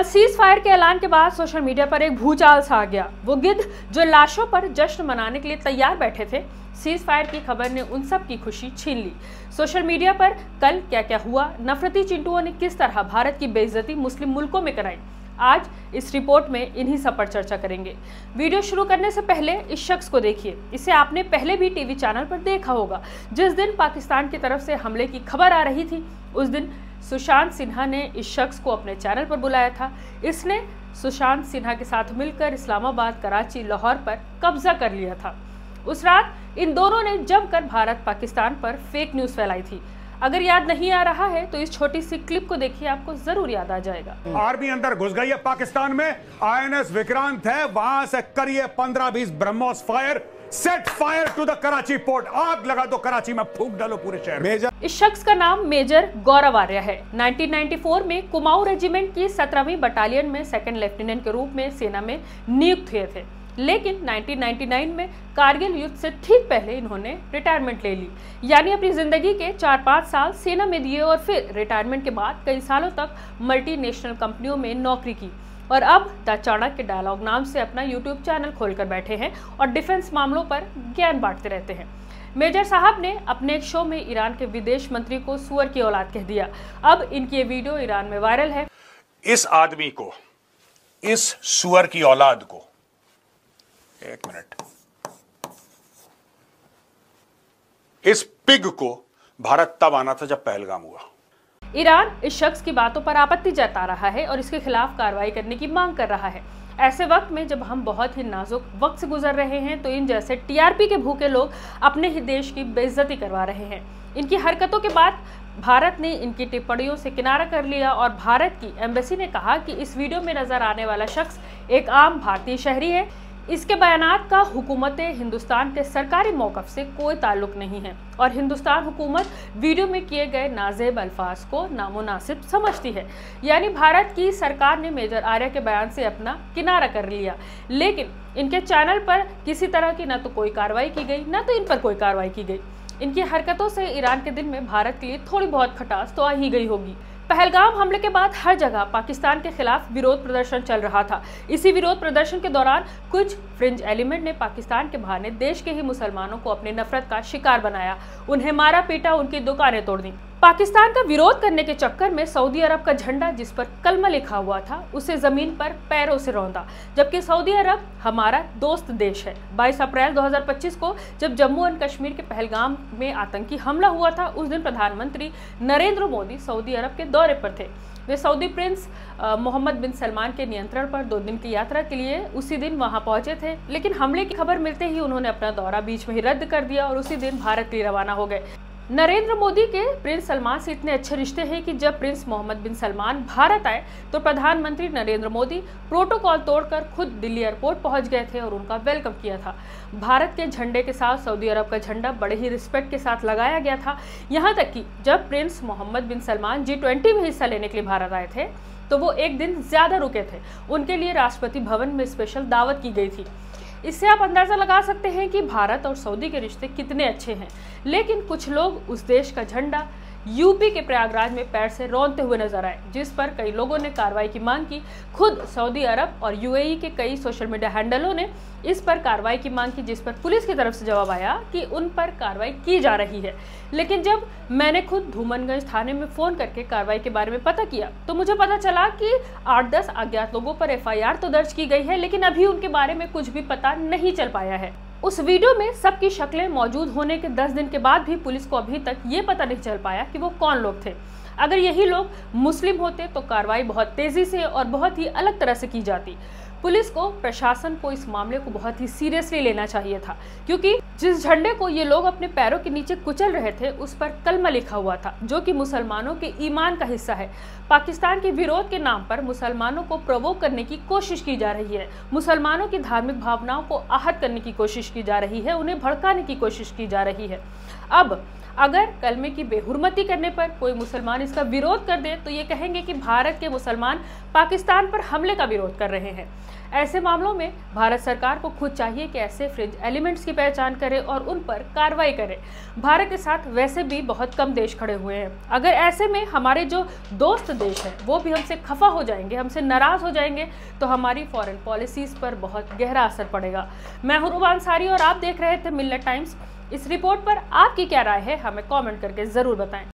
Cease fire के ऐलान के बाद सोशल मीडिया पर एक भूचाल सा आ गया। वो गिद्ध जो लाशों पर जश्न मनाने के लिए तैयार बैठे थे, सीज फायर की खबर ने उन सब की खुशी छीन ली। सोशल मीडिया पर कल क्या क्या हुआ, नफरती चिंटुओं ने किस तरह भारत की बेइज्जती मुस्लिम मुल्कों में कराई, आज इस रिपोर्ट में इन्हीं सब पर चर्चा करेंगे। वीडियो शुरू करने से पहले इस शख्स को देखिए। इसे आपने पहले भी टीवी चैनल पर देखा होगा। जिस दिन पाकिस्तान की तरफ से हमले की खबर आ रही थी, उस दिन सुशांत सिन्हा ने इस शख्स को अपने चैनल पर बुलाया था। इसने सुशांत सिन्हा के साथ मिलकर इस्लामाबाद, कराची, लाहौर पर कब्जा कर लिया था। उस रात इन दोनों ने जमकर भारत पाकिस्तान पर फेक न्यूज फैलाई थी। अगर याद नहीं आ रहा है तो इस छोटी सी क्लिप को देखिए, आपको जरूर याद आ जाएगा। आर्मी अंदर घुस गई है पाकिस्तान में। INS विक्रांत है, वहां से करिए 15-20 BrahMos fire, set fire to the Karachi port. आग लगा दो कराची में, फूंक डालो पूरे शहर में। इस शख्स का नाम मेजर गौरव आर्य है। 1994 में कुमाऊं रेजिमेंट की 17वीं बटालियन में सेकंड लेफ्टिनेंट के रूप में सेना में नियुक्त हुए थे, लेकिन 1999 में कारगिल युद्ध से ठीक पहले इन्होंने रिटायरमेंट ले ली। यानी अपनी जिंदगी के 4-5 साल सेना में दिए और फिर रिटायरमेंट के बाद कई सालों तक मल्टीनेशनल कंपनियों में नौकरी की और अब द चाणक्य डायलॉग नाम से अपना यूट्यूब चैनल खोलकर बैठे हैं और डिफेंस मामलों पर ज्ञान बांटते रहते हैं। मेजर साहब ने अपने एक शो में ईरान के विदेश मंत्री को सुअर की औलाद कह दिया। अब इनकी ये वीडियो ईरान में वायरल है। इस आदमी को, इस सुअर की औलाद को, एक मिनट, इस पिग को भारत तब आना था जब पहलगाम हुआ। ईरान इस शख्स की बातों पर आपत्ति जता रहा है और इसके खिलाफ कार्रवाई करने की मांग कर रहा है। ऐसे वक्त में जब हम बहुत ही नाजुक वक्त से गुजर रहे हैं, तो इन जैसे TRP के भूखे लोग अपने ही देश की बेइज्जती करवा रहे हैं। इनकी हरकतों के बाद भारत ने इनकी टिप्पणियों से किनारा कर लिया और भारत की एम्बेसी ने कहा कि इस वीडियो में नजर आने वाला शख्स एक आम भारतीय शहरी है। इसके बयानात का हुकूमत हिंदुस्तान के सरकारी मौक़िफ़ से कोई ताल्लुक नहीं है और हिंदुस्तान हुकूमत वीडियो में किए गए नाजेब अल्फाज को नामुनासिब समझती है। यानी भारत की सरकार ने मेजर आर्य के बयान से अपना किनारा कर लिया, लेकिन इनके चैनल पर किसी तरह की न तो कोई कार्रवाई की गई, न तो इन पर कोई कार्रवाई की गई। इनकी हरकतों से ईरान के दिल में भारत के लिए थोड़ी बहुत खटास तो आ ही गई होगी। पहलगाम हमले के बाद हर जगह पाकिस्तान के खिलाफ विरोध प्रदर्शन चल रहा था। इसी विरोध प्रदर्शन के दौरान कुछ फ्रिंज एलिमेंट ने पाकिस्तान के बहाने देश के ही मुसलमानों को अपनी नफरत का शिकार बनाया, उन्हें मारा पीटा, उनकी दुकानें तोड़ दी। पाकिस्तान का विरोध करने के चक्कर में सऊदी अरब का झंडा जिस पर कलमा लिखा हुआ था, उसे जमीन पर पैरों से रौंदा, जबकि सऊदी अरब हमारा दोस्त देश है। 22 अप्रैल 2025 को जब जम्मू एंड कश्मीर के पहलगाम में आतंकी हमला हुआ था, उस दिन प्रधानमंत्री नरेंद्र मोदी सऊदी अरब के दौरे पर थे। वे सऊदी प्रिंस मोहम्मद बिन सलमान के नियंत्रण पर 2 दिन की यात्रा के लिए उसी दिन वहां पहुंचे थे, लेकिन हमले की खबर मिलते ही उन्होंने अपना दौरा बीच में ही रद्द कर दिया और उसी दिन भारत के लिए रवाना हो गए। नरेंद्र मोदी के प्रिंस सलमान से इतने अच्छे रिश्ते हैं कि जब प्रिंस मोहम्मद बिन सलमान भारत आए तो प्रधानमंत्री नरेंद्र मोदी प्रोटोकॉल तोड़कर खुद दिल्ली एयरपोर्ट पहुंच गए थे और उनका वेलकम किया था। भारत के झंडे के साथ सऊदी अरब का झंडा बड़े ही रिस्पेक्ट के साथ लगाया गया था। यहाँ तक कि जब प्रिंस मोहम्मद बिन सलमान G20 में हिस्सा लेने के लिए भारत आए थे, तो वो एक दिन ज्यादा रुके थे। उनके लिए राष्ट्रपति भवन में स्पेशल दावत की गई थी। इससे आप अंदाजा लगा सकते हैं कि भारत और सऊदी के रिश्ते कितने अच्छे हैं। लेकिन कुछ लोग उस देश का झंडा यूपी के प्रयागराज में पैर से रौंदते हुए नजर आए, जिस पर कई लोगों ने कार्रवाई की मांग की। खुद सऊदी अरब और UAE के कई सोशल मीडिया हैंडलों ने इस पर कार्रवाई की मांग की, जिस पर पुलिस की तरफ से जवाब आया कि उन पर कार्रवाई की जा रही है। लेकिन जब मैंने खुद धूमनगंज थाने में फ़ोन करके कार्रवाई के बारे में पता किया, तो मुझे पता चला कि 8-10 अज्ञात लोगों पर FIR तो दर्ज की गई है, लेकिन अभी उनके बारे में कुछ भी पता नहीं चल पाया है। उस वीडियो में सबकी शक्लें मौजूद होने के 10 दिन के बाद भी पुलिस को अभी तक ये पता नहीं चल पाया कि वो कौन लोग थे। अगर यही लोग मुस्लिम होते तो कार्रवाई बहुत तेजी से और बहुत ही अलग तरह से की जाती। पुलिस को, प्रशासन को इस मामले को बहुत ही सीरियसली लेना चाहिए था, क्योंकि जिस झंडे को ये लोग अपने पैरों के नीचे कुचल रहे थे, उस पर कलमा लिखा हुआ था, जो कि मुसलमानों के ईमान का हिस्सा है। पाकिस्तान के विरोध के नाम पर मुसलमानों को प्रोवोक करने की कोशिश की जा रही है, मुसलमानों की धार्मिक भावनाओं को आहत करने की कोशिश की जा रही है, उन्हें भड़काने की कोशिश की जा रही है। अब अगर कलमे की बेहुरमती करने पर कोई मुसलमान इसका विरोध कर दे तो ये कहेंगे कि भारत के मुसलमान पाकिस्तान पर हमले का विरोध कर रहे हैं। ऐसे मामलों में भारत सरकार को खुद चाहिए कि ऐसे फ्रिंज एलिमेंट्स की पहचान करे और उन पर कार्रवाई करे। भारत के साथ वैसे भी बहुत कम देश खड़े हुए हैं। अगर ऐसे में हमारे जो दोस्त देश हैं वो भी हमसे खफा हो जाएंगे, हमसे नाराज हो जाएंगे, तो हमारी फॉरेन पॉलिसीज पर बहुत गहरा असर पड़ेगा। मैं हूं रुबा अंसारी और आप देख रहे थे मिल्लत टाइम्स। इस रिपोर्ट पर आपकी क्या राय है, हमें कमेंट करके जरूर बताएं।